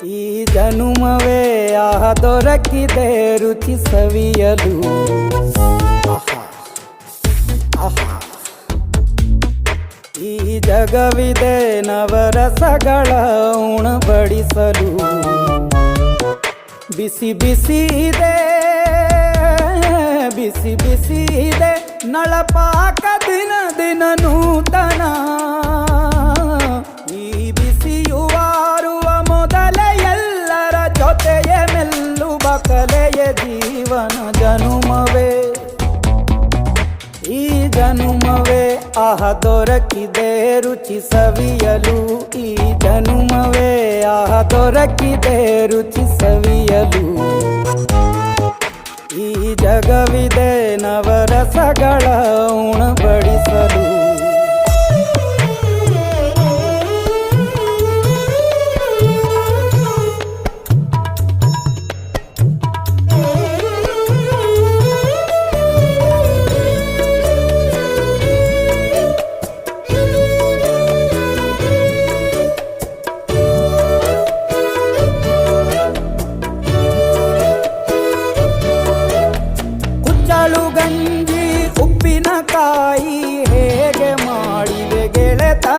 ಈ ಜನುಮವೇ ಆಹ ದೊರಕಿದೆ ರುಚಿ ಸವಿಯಲು. ಆಹಾ ಆಹಾ. ಈ ಜಗವಿದೆ ನವರಸಗಳ ಉಣಬಡಿಸಲು. ಬಿಸಿ ಬಿಸಿ ಇದೆ ಬಿಸಿ ಬಿಸಿ ಇದೆ ನಳಪಾಕ ದಿನ ದಿನ ನೂತನ. ಈ ಬಿಸಿಯುವಾರುವ ಮೊದಲೇ ಎಲ್ಲರ ಜೊತೆಯೇ ಮೆಲ್ಲುವ ಕಲೆಯ ಜೀವನ ಜನುಮವೇ. ಈ ಜನುಮವೇ ಆಹ ದೊರಕಿದೆ ರುಚಿ ಸವಿಯಲು. ಈ ಜನುಮವೇ ಆಹ ದೊರಕಿದೆ ರುಚಿ ಸವಿಯಲು. ಈ ಜಗವಿದೆ ನವರಸಗಳ ಉಣಬಡಿಸಲು. ಗಂಜಿ ಉಪ್ಪಿನಕಾಯಿ